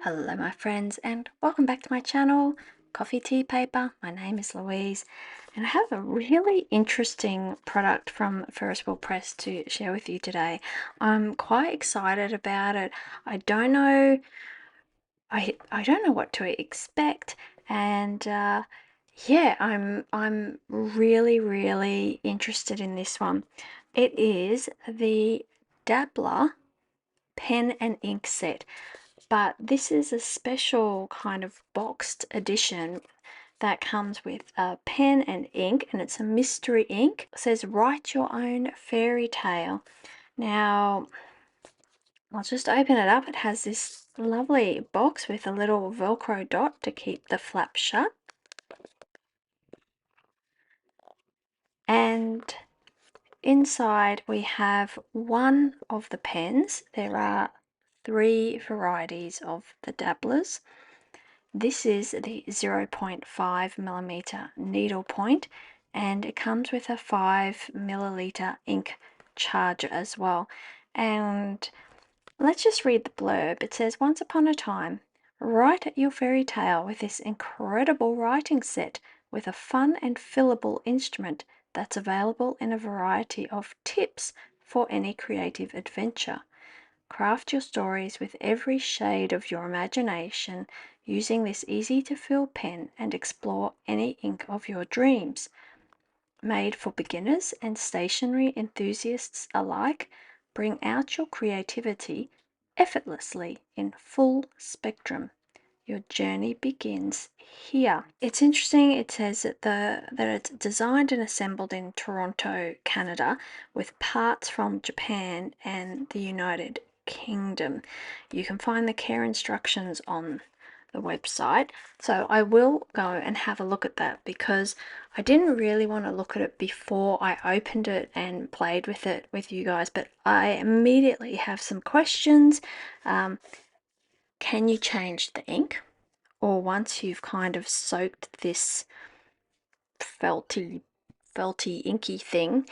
Hello my friends and welcome back to my channel, Coffee Tea Paper. My name is Louise and I have a really interesting product from Ferris Wheel Press to share with you today. I'm quite excited about it. I don't know what to expect, and yeah, I'm really interested in this one. It is the Dabbler pen and ink set. But this is a special kind of boxed edition that comes with a pen and ink, and it's a mystery ink. It says write your own fairy tale. Now, I'll just open it up. It has this lovely box with a little Velcro dot to keep the flap shut. And inside we have one of the pens. There are 3 varieties of the Dabblers. This is the 0.5mm needlepoint, and it comes with a 5ml ink charger as well. And let's just read the blurb. It says, once upon a time, write your fairy tale with this incredible writing set with a fun and fillable instrument that's available in a variety of tips for any creative adventure. Craft your stories with every shade of your imagination using this easy-to-fill pen and explore any ink of your dreams. Made for beginners and stationery enthusiasts alike, bring out your creativity effortlessly in full spectrum. Your journey begins here. It's interesting. It says that it's designed and assembled in Toronto, Canada, with parts from Japan and the United Kingdom. You can find the care instructions on the website, so I will go and have a look at that because I didn't really want to look at it before I opened it and played with it with you guys, but I immediately have some questions. Can you change the ink? Or once you've kind of soaked this felty inky thing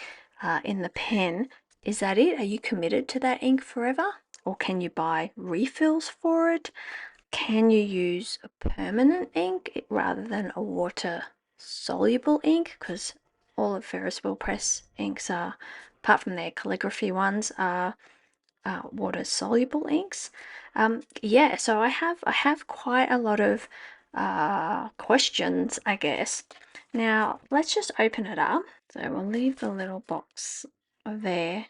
in the pen, is that it? Are you committed to that ink forever? Or can you buy refills for it? Can you use a permanent ink rather than a water soluble ink? Because all of Ferris Wheel Press inks are, apart from their calligraphy ones, are water soluble inks. Yeah, so I have quite a lot of questions, I guess. Now let's just open it up. So we'll leave the little box there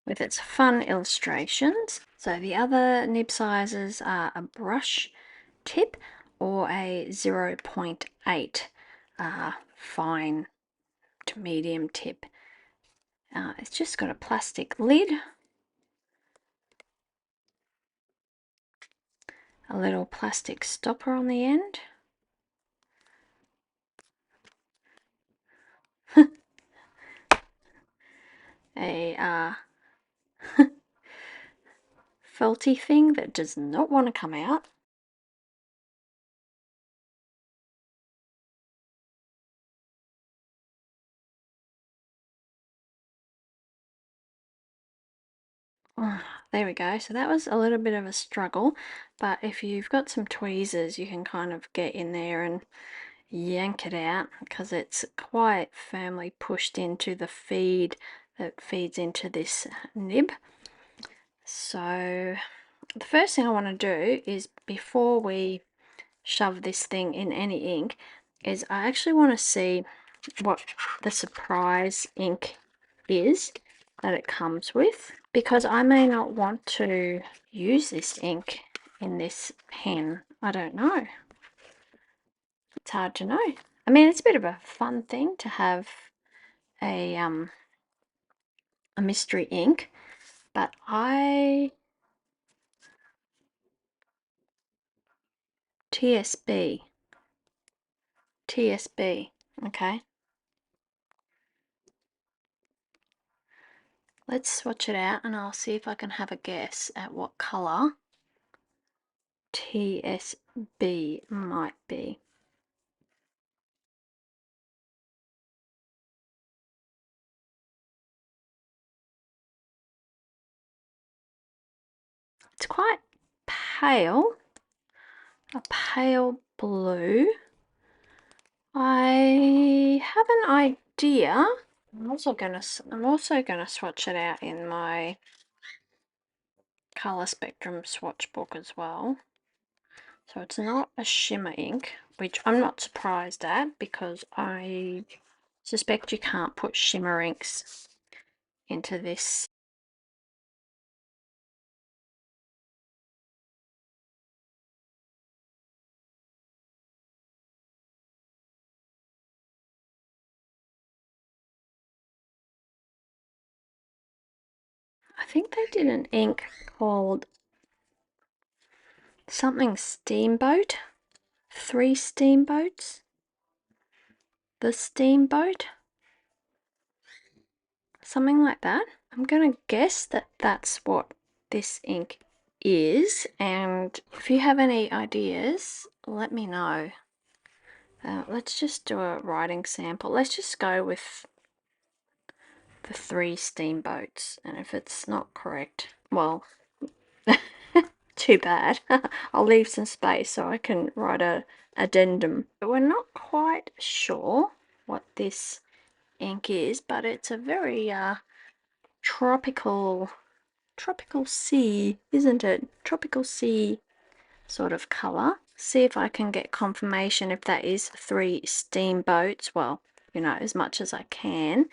with its fun illustrations. So the other nib sizes are a brush tip or a 0.8 fine to medium tip. It's just got a plastic lid, a little plastic stopper on the end. A felty thing that does not want to come out. Oh, there we go. So that was a little bit of a struggle, but if you've got some tweezers you can kind of get in there and yank it out because it's quite firmly pushed into the feed that feeds into this nib. So the first thing I want to do is, before we shove this thing in any ink, is I actually want to see what the surprise ink is that it comes with, because I may not want to use this ink in this pen. I don't know. It's hard to know. I mean, it's a bit of a fun thing to have a mystery ink, but TSB, okay. Let's swatch it out and I'll see if I can have a guess at what colour TSB might be. It's quite pale. a pale blue. I have an idea. I'm also gonna swatch it out in my color spectrum swatch book as well. So it's not a shimmer ink, which I'm not surprised at because I suspect you can't put shimmer inks into this. I think they did an ink called something Steamboat. 3 Steamboats. The Steamboat. Something like that. I'm gonna guess that that's what this ink is, and if you have any ideas, let me know. Let's just do a writing sample. Let's just go with the 3 Steamboats, and if it's not correct, well, too bad. I'll leave some space so I can write a addendum. But we're not quite sure what this ink is, but it's a very tropical sea, isn't it? Tropical sea sort of colour. See if I can get confirmation if that is 3 Steamboats. Well, you know, as much as I can.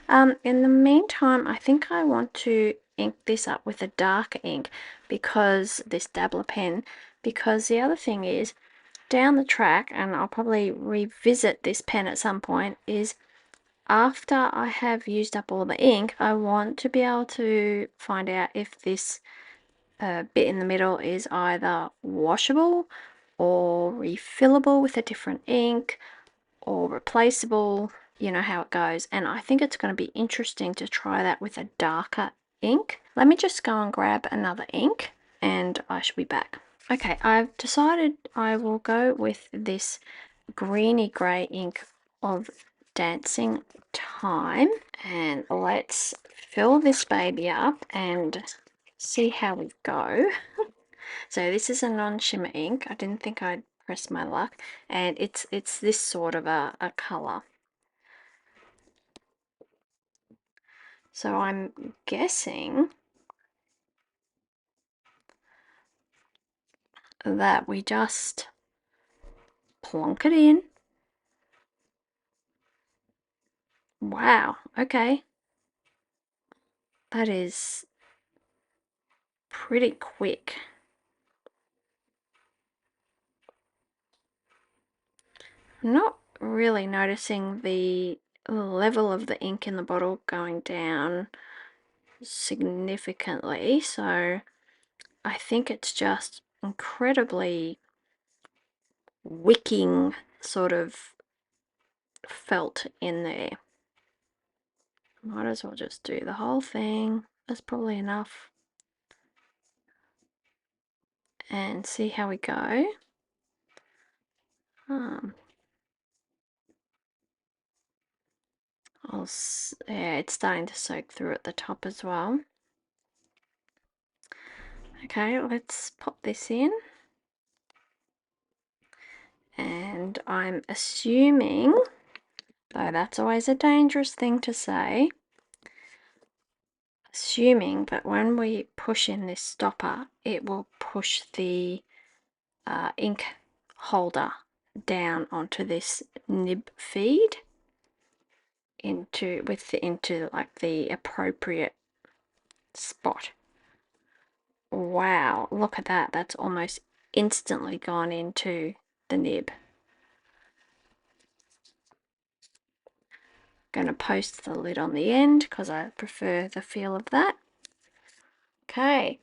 In the meantime, I think I want to ink this up with a darker ink because this Dabbler pen, because the other thing is down the track, and I'll probably revisit this pen at some point, is after I have used up all the ink, I want to be able to find out if this bit in the middle is either washable or refillable with a different ink or replaceable. You know how it goes, and I think it's going to be interesting to try that with a darker ink. Let me just go and grab another ink and I shall be back. Okay, I've decided I will go with this greeny grey ink of Dancing Time, and let's fill this baby up and see how we go. So this is a non-shimmer ink. I didn't think I'd press my luck, and it's this sort of a colour. So I'm guessing that we just plonk it in. Wow, okay. That is pretty quick. I'm not really noticing the level of the ink in the bottle going down significantly, so I think it's just incredibly wicking sort of felt in there. Might as well just do the whole thing. That's probably enough. And see how we go. Yeah, it's starting to soak through at the top as well. Okay, let's pop this in. And I'm assuming, though that's always a dangerous thing to say, assuming that when we push in this stopper, it will push the ink holder down onto this nib feed into like the appropriate spot. Wow, look at that. That's almost instantly gone into the nib. Going to post the lid on the end because I prefer the feel of that. Okay.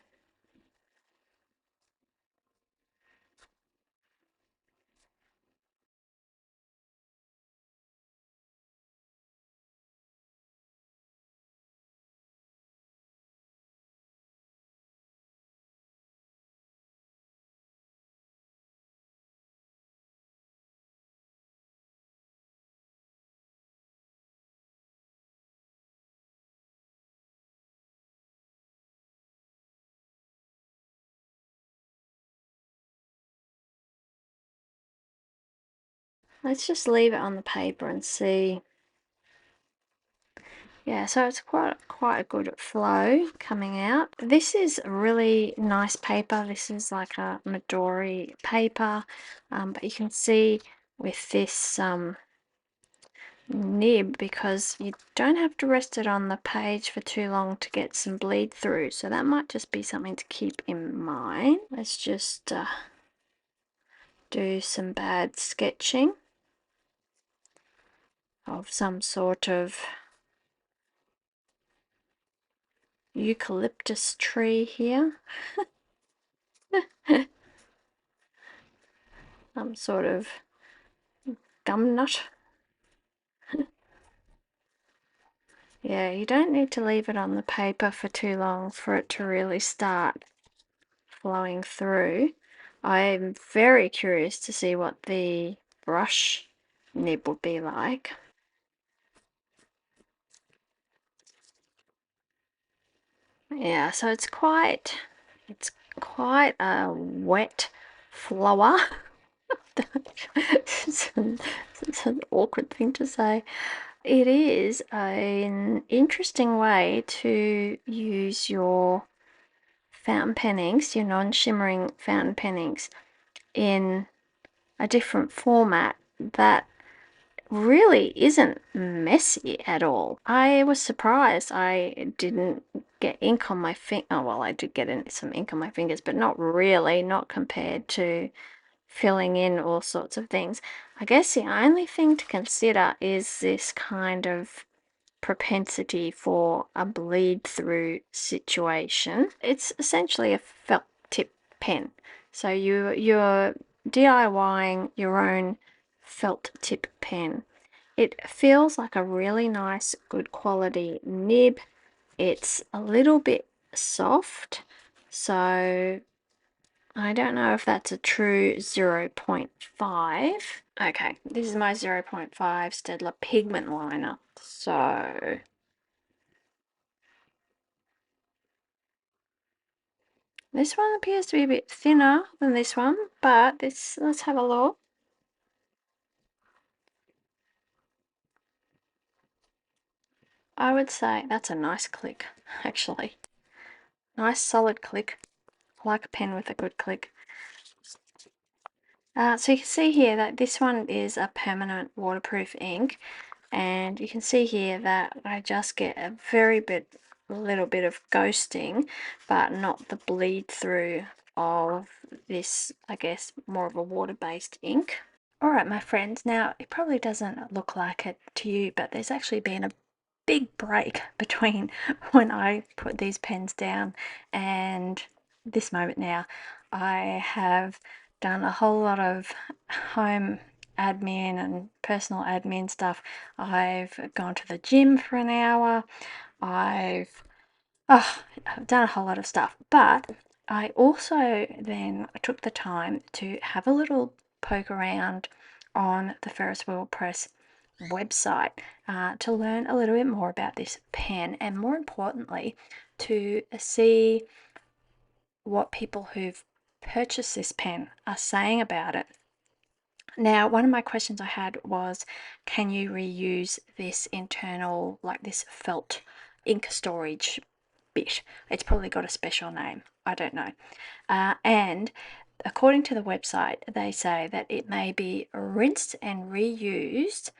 Let's just leave it on the paper and see. Yeah, so it's quite a good flow coming out. This is a really nice paper. This is like a Midori paper, but you can see with this nib, because you don't have to rest it on the page for too long to get some bleed through, so that might just be something to keep in mind. Let's just do some bad sketching of some sort of eucalyptus tree here. Some sort of gum nut. Yeah, you don't need to leave it on the paper for too long for it to really start flowing through. I'm very curious to see what the brush nib would be like. Yeah, so it's quite a wet flower. It's an awkward thing to say. It is an interesting way to use your fountain pennings, your non-shimmering fountain pennings, in a different format that really isn't messy at all. I was surprised I didn't get ink on my finger. Oh, well, I did get some ink on my fingers, but not really, not compared to filling in all sorts of things. I guess the only thing to consider is this kind of propensity for a bleed through situation. It's essentially a felt tip pen. So you're DIYing your own felt tip pen. It feels like a really nice, good quality nib. It's a little bit soft, so I don't know if that's a true 0.5. Okay, this is my 0.5 Staedtler pigment liner. So this one appears to be a bit thinner than this one, but let's have a look. I would say that's a nice click, actually. Nice solid click. I like a pen with a good click. So you can see here that this one is a permanent waterproof ink, and you can see here that I just get a little bit of ghosting, but not the bleed through of this, I guess, more of a water-based ink. Alright, my friends, now it probably doesn't look like it to you, but there's actually been a big break between when I put these pens down and this moment now. I have done a whole lot of home admin and personal admin stuff. I've gone to the gym for an hour. I've done a whole lot of stuff, but I also then took the time to have a little poke around on the Ferris Wheel Press website to learn a little bit more about this pen, and more importantly to see what people who've purchased this pen are saying about it. Now, one of my questions I had was, can you reuse this internal, like this felt ink storage bit? It's probably got a special name, I don't know. And according to the website, they say that it may be rinsed and reused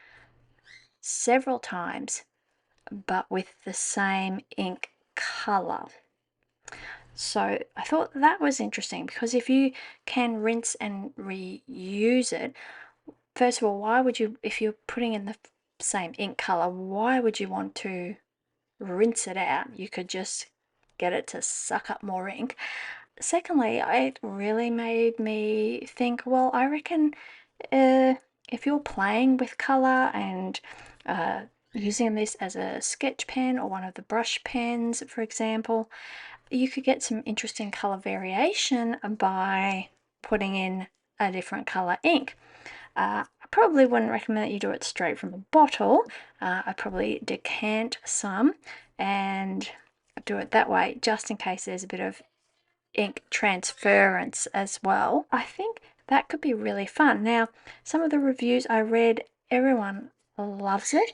several times, but with the same ink color. So I thought that was interesting, because if you can rinse and reuse it, first of all, why would you, if you're putting in the same ink color, why would you want to rinse it out? You could just get it to suck up more ink. Secondly, it really made me think, well, I reckon if you're playing with color and using this as a sketch pen or one of the brush pens, for example, you could get some interesting color variation by putting in a different color ink. I probably wouldn't recommend that you do it straight from a bottle. I'd probably decant some and do it that way, just in case there's a bit of ink transference as well. I think that could be really fun. Now, some of the reviews I read, everyone loves it.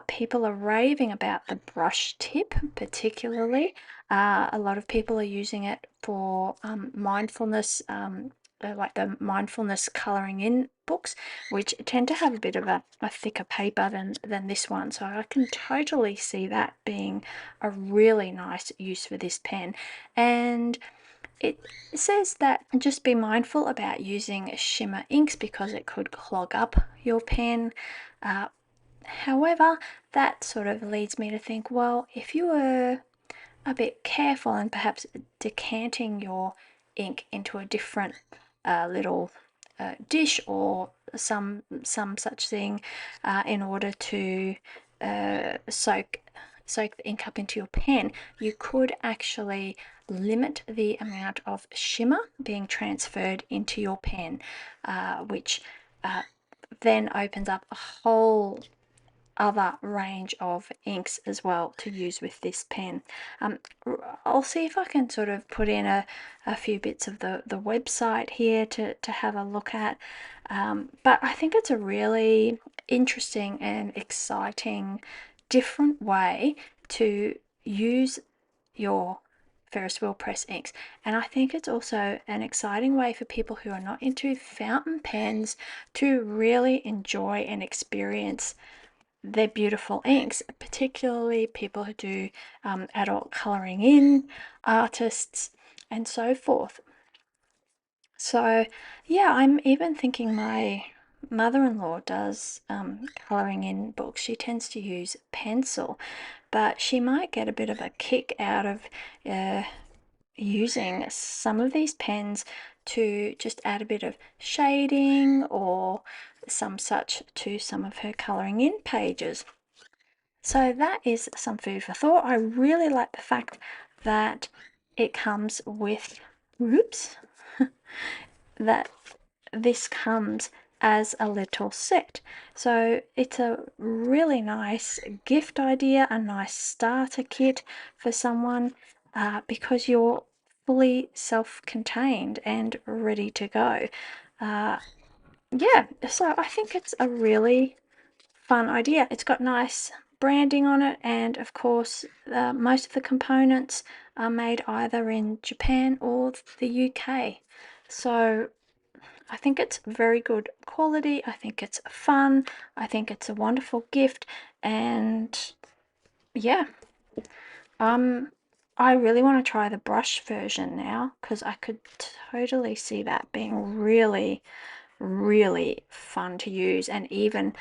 People are raving about the brush tip, particularly. A lot of people are using it for mindfulness, like the mindfulness colouring in books, which tend to have a bit of a thicker paper than this one. So I can totally see that being a really nice use for this pen. And it says that just be mindful about using shimmer inks because it could clog up your pen. However, that sort of leads me to think, well, if you were a bit careful and perhaps decanting your ink into a different little dish or some such thing in order to soak the ink up into your pen, you could actually limit the amount of shimmer being transferred into your pen, which then opens up a whole other range of inks as well to use with this pen. I'll see if I can sort of put in a few bits of the website here to have a look at. But I think it's a really interesting and exciting different way to use your Ferris Wheel Press inks. And I think it's also an exciting way for people who are not into fountain pens to really enjoy and experience their beautiful inks, particularly people who do adult colouring in, artists, and so forth. So, yeah, I'm even thinking my mother-in-law does colouring in books. She tends to use pencil, but she might get a bit of a kick out of using some of these pens to just add a bit of shading or some such to some of her colouring in pages. So that is some food for thought. I really like the fact that it comes with, oops, that this comes as a little set. So it's a really nice gift idea, a nice starter kit for someone because you're fully self-contained and ready to go. Yeah, so I think it's a really fun idea. It's got nice branding on it, and of course most of the components are made either in Japan or the UK. So I think it's very good quality. I think it's fun. I think it's a wonderful gift, and yeah, I really want to try the brush version now because I could totally see that being really, really fun to use, and even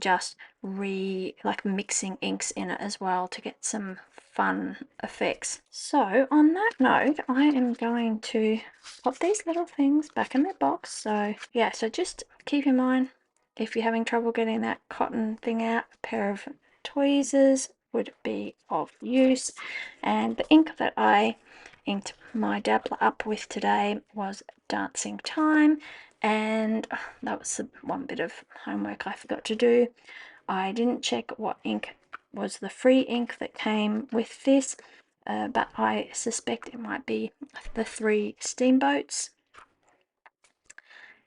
just like mixing inks in it as well to get some fun effects. So on that note, I am going to pop these little things back in their box. So yeah, so just keep in mind if you're having trouble getting that cotton thing out, a pair of tweezers would be of use. And the ink that I inked my Dabbler up with today was Dancing Time, and that was one bit of homework I forgot to do. I didn't check what ink was the free ink that came with this, but I suspect it might be the 3 Steamboats.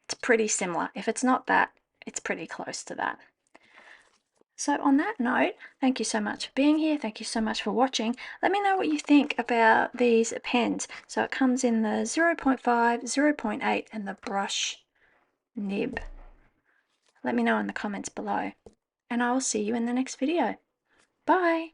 It's pretty similar. If it's not that, it's pretty close to that. So on that note, thank you so much for being here. Thank you so much for watching. Let me know what you think about these pens. So it comes in the 0.5, 0.8 and the brush nib. Let me know in the comments below, and I will see you in the next video. Bye!